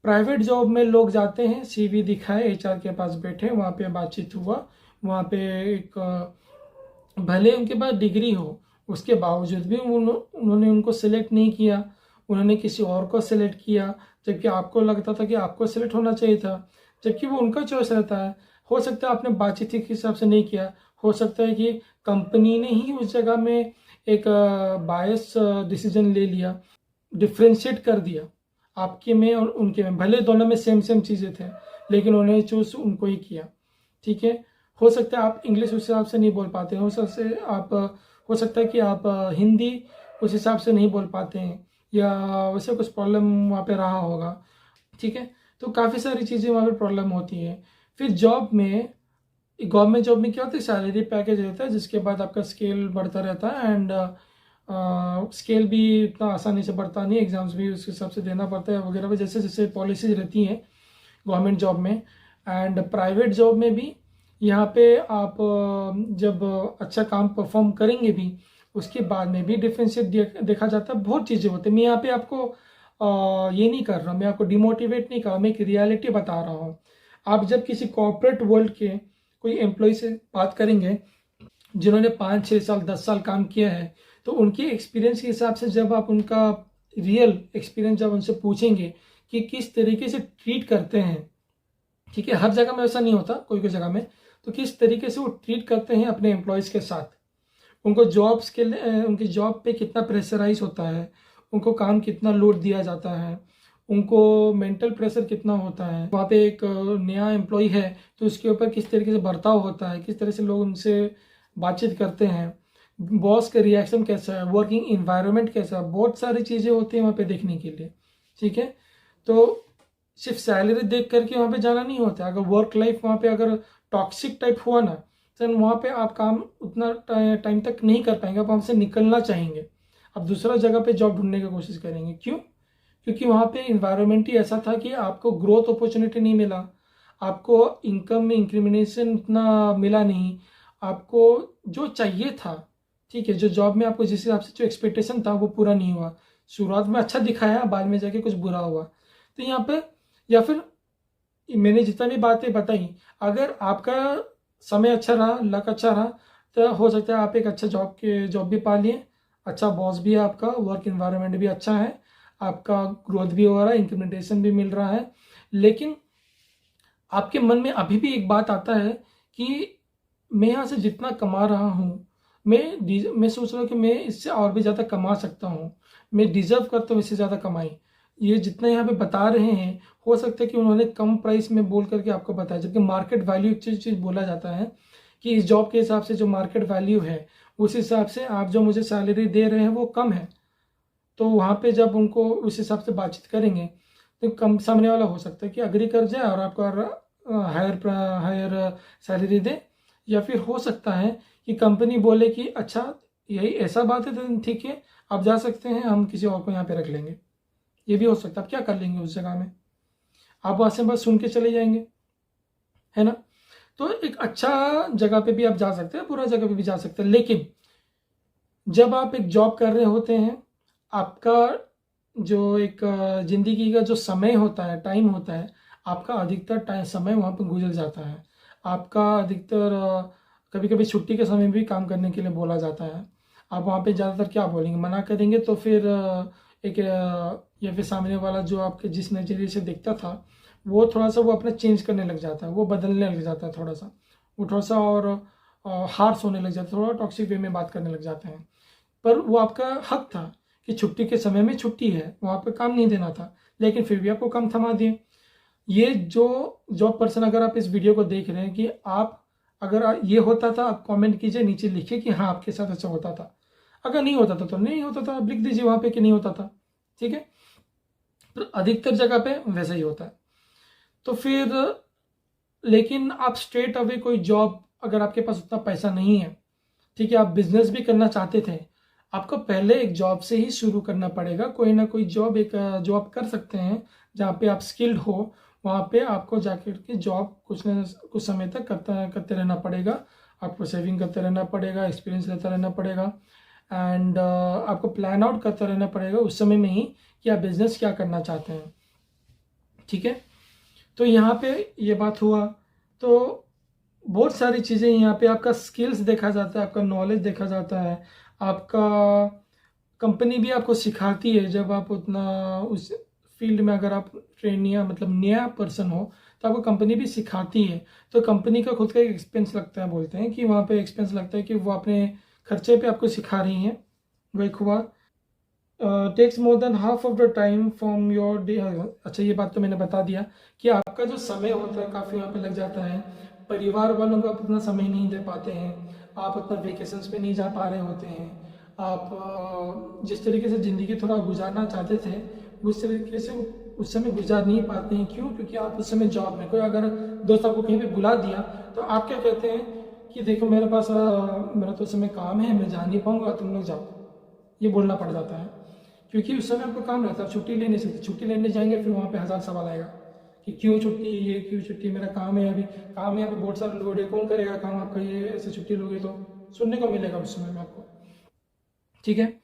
Private job में लोग जाते हैं, सीवी दिखाए, एचआर के पास बैठे, वहाँ पे बातचीत हुआ, वहाँ पे एक भले उनके पास डिग्री हो, उसके बावजूद भी उन्होंने उनको सिलेक्ट नहीं किया, उन्होंने किसी और को सिलेक्ट किया, जबकि आपको लगता था कि आपको सिलेक्ट होना चाहिए था, जबकि वो उनका चॉइस रहता है। हो सकता है आपने बातचीत के हिसाब से नहीं किया, हो सकता है कि कंपनी ने ही उस जगह में एक बायस डिसीजन ले लिया, डिफ्रेंशिएट कर दिया आपके में और उनके में, भले दोनों में सेम सेम चीज़ें थे, लेकिन उन्होंने चूज उनको ही किया। ठीक है, हो सकता है आप इंग्लिश उस हिसाब से नहीं बोल पाते, हो सकता है कि आप हिंदी उस हिसाब से नहीं बोल पाते हैं, या वैसे कुछ प्रॉब्लम वहाँ पे रहा होगा। ठीक है, तो काफ़ी सारी चीज़ें वहाँ पे प्रॉब्लम होती है। फिर जॉब में, गवर्नमेंट जॉब में क्या होता है, सैलरी पैकेज रहता है, जिसके बाद आपका स्केल बढ़ता रहता है, एंड स्केल भी इतना आसानी से बढ़ता नहीं, एग्जाम्स भी उस हिसाब से देना पड़ता है वगैरह वगैरह, जैसे जैसे पॉलिसीज रहती हैं गवर्नमेंट जॉब में। एंड प्राइवेट जॉब में भी यहाँ पे आप जब अच्छा काम परफॉर्म करेंगे भी, उसके बाद में भी डिफरेंशिएट देखा जाता है, बहुत चीज़ें होती हैं। मैं यहाँ पे आपको ये नहीं कर रहा, मैं आपको डिमोटिवेट नहीं कर रहा, मैं एक रियलिटी बता रहा हूँ। आप जब किसी कॉर्पोरेट वर्ल्ड के कोई एम्प्लॉय से बात करेंगे जिन्होंने 5 6 साल 10 साल काम किया है, तो उनके एक्सपीरियंस के हिसाब से जब आप उनका रियल एक्सपीरियंस जब उनसे पूछेंगे कि किस तरीके से ट्रीट करते हैं, ठीक है, हर जगह में ऐसा नहीं होता, कोई कोई जगह में, तो किस तरीके से वो ट्रीट करते हैं अपने एम्प्लॉयज़ के साथ, उनको जॉब्स के लिए, उनकी जॉब पे कितना प्रेशराइज होता है, उनको काम कितना लोड दिया जाता है, उनको मेंटल प्रेशर कितना होता है, वहाँ पे एक नया एम्प्लॉय है तो उसके ऊपर किस तरीके से बर्ताव होता है, किस तरह से लोग उनसे बातचीत करते हैं, बॉस का रिएक्शन कैसा है, वर्किंग इन्वायरमेंट कैसा है, बहुत सारी चीज़ें होती हैं वहाँ पे देखने के लिए। ठीक है, तो सिर्फ सैलरी देख करके वहाँ पे जाना नहीं होता। अगर वर्क लाइफ वहाँ पे अगर टॉक्सिक टाइप हुआ ना, तो वहाँ पे आप काम उतना टाइम तक नहीं कर पाएंगे, आप वहाँ से निकलना चाहेंगे, आप दूसरा जगह पे जॉब ढूंढने की कोशिश करेंगे। क्यों? क्योंकि वहाँ पे इन्वायरमेंट ही ऐसा था कि आपको ग्रोथ अपॉर्चुनिटी नहीं मिला, आपको इनकम में इंक्रीमेंटेशन उतना मिला नहीं, आपको जो चाहिए था, ठीक है, जो जॉब में आपको जिस हिसाब से जो एक्सपेक्टेशन था वो पूरा नहीं हुआ। शुरुआत में अच्छा दिखाया, बाद में जाके कुछ बुरा हुआ। तो यहाँ पे, या फिर मैंने जितना भी बातें बताई, अगर आपका समय अच्छा रहा, लक अच्छा रहा, तो हो सकता है आप एक अच्छा जॉब भी पा लिए, अच्छा बॉस भी है आपका, वर्क इन्वायरमेंट भी अच्छा है, आपका ग्रोथ भी हो रहा है, इंक्रीमेंटेशन भी मिल रहा है। लेकिन आपके मन में अभी भी एक बात आता है कि मैं यहाँ से जितना कमा रहा हूँ, मैं सोच रहा हूँ कि मैं इससे और भी ज़्यादा कमा सकता हूँ, मैं डिजर्व करता हूँ इससे ज़्यादा कमाई। ये जितना यहाँ पे बता रहे हैं, हो सकता है कि उन्होंने कम प्राइस में बोल करके आपको बताया, जबकि मार्केट वैल्यू एक चीज़ बोला जाता है कि इस जॉब के हिसाब से जो मार्केट वैल्यू है, उस हिसाब से आप जो मुझे सैलरी दे रहे हैं वो कम है। तो वहाँ पे जब उनको उस हिसाब से बातचीत करेंगे, तो कम सामने वाला हो सकता है कि अग्री कर जाए और आपको हायर हायर सैलरी दे, या फिर हो सकता है कि कंपनी बोले कि अच्छा यही ऐसा बात है तो ठीक है, आप जा सकते हैं, हम किसी और को यहाँ पे रख लेंगे। ये भी हो सकता है। आप क्या कर लेंगे उस जगह में? आप वहाँ से बस सुन के चले जाएंगे, है ना? तो एक अच्छा जगह पे भी आप जा सकते हैं, बुरा जगह पे भी जा सकते हैं। लेकिन जब आप एक जॉब कर रहे होते हैं, आपका जो एक जिंदगी का जो समय होता है, टाइम होता है, आपका अधिकतर टाइम समय वहाँ पर गुजर जाता है। आपका अधिकतर कभी कभी छुट्टी के समय भी काम करने के लिए बोला जाता है। आप वहाँ पे ज़्यादातर क्या बोलेंगे? मना करेंगे तो फिर या फिर सामने वाला जो आपके जिस नज़रिए से देखता था, वो थोड़ा सा वो अपना चेंज करने लग जाता है, वो बदलने लग जाता है, थोड़ा सा वो थोड़ा सा और हार्श होने लग जाता है, थोड़ा टॉक्सिक वे में बात करने लग जाते हैं। पर वो आपका हक था कि छुट्टी के समय में छुट्टी है, वहाँ पे काम नहीं देना था, लेकिन फिर भी आपको काम थमा दिए। ये जो जॉब पर्सन, अगर आप इस वीडियो को देख रहे हैं, कि आप अगर ये होता था, आप कमेंट कीजिए, नीचे लिखिए कि हाँ आपके साथ ऐसा होता था। अगर नहीं होता था तो नहीं होता था, आप लिख दीजिए वहाँ पे कि नहीं होता था। ठीक है, तो अधिकतर जगह पे वैसा ही होता है। तो फिर लेकिन आप स्ट्रेट अवे कोई जॉब, अगर आपके पास उतना पैसा नहीं है, ठीक है, आप बिजनेस भी करना चाहते थे, आपको पहले एक जॉब से ही शुरू करना पड़ेगा। कोई ना कोई जॉब, एक जॉब कर सकते हैं जहाँ पे आप स्किल्ड हो, वहाँ पे आपको जाकर के जॉब कुछ न कुछ समय तक करते रहना पड़ेगा। आपको सेविंग करते रहना पड़ेगा, एक्सपीरियंस लेता रहना पड़ेगा, एंड आपको प्लान आउट करते रहना पड़ेगा उस समय में ही कि आप बिजनेस क्या करना चाहते हैं। ठीक है। तो यहाँ पे ये बात हुआ। तो बहुत सारी चीज़ें यहाँ पे आपका स्किल्स देखा जाता है, आपका नॉलेज देखा जाता है, आपका कंपनी भी आपको सिखाती है। जब आप उतना उस फील्ड में अगर आप ट्रेनिया मतलब नया पर्सन हो तो आपको कंपनी भी सिखाती है। तो कंपनी का खुद का एक एक्सपेंस लगता है, बोलते हैं कि वहाँ पे एक्सपेंस लगता है कि वो अपने खर्चे पे आपको सिखा रही हैं। वो एक हुआ। Takes more than half of the time from your day. अच्छा, ये बात तो मैंने बता दिया कि आपका जो समय होता है काफ़ी वहाँ पे लग जाता है। परिवार वालों को आप उतना समय नहीं दे पाते हैं, आप उतना वेकेशंस पे नहीं जा पा रहे होते हैं। आप जिस तरीके से ज़िंदगी थोड़ा गुजारना चाहते थे उस तरीके से उस समय गुजार नहीं पाते हैं। क्यों? क्योंकि आप उस समय जॉब में, कोई अगर दोस्त आपको कहीं पे बुला दिया तो आप क्या कहते हैं कि देखो मेरे पास मेरा तो उस समय काम है, मैं जा नहीं पाऊँगा, तुम लोग जाओ, ये बोलना पड़ जाता है। क्योंकि उस समय आपको काम रहता है, छुट्टी ले नहीं सकते। छुट्टी लेने जाएंगे फिर वहाँ पे हज़ार सवाल आएगा कि क्यों छुट्टी, ये क्यों छुट्टी, मेरा काम है, अभी काम है, यहाँ पे बहुत सारा लोड है, कौन करेगा काम आपका, ये ऐसे छुट्टी लोगे तो सुनने को मिलेगा उस समय में आपको। ठीक है।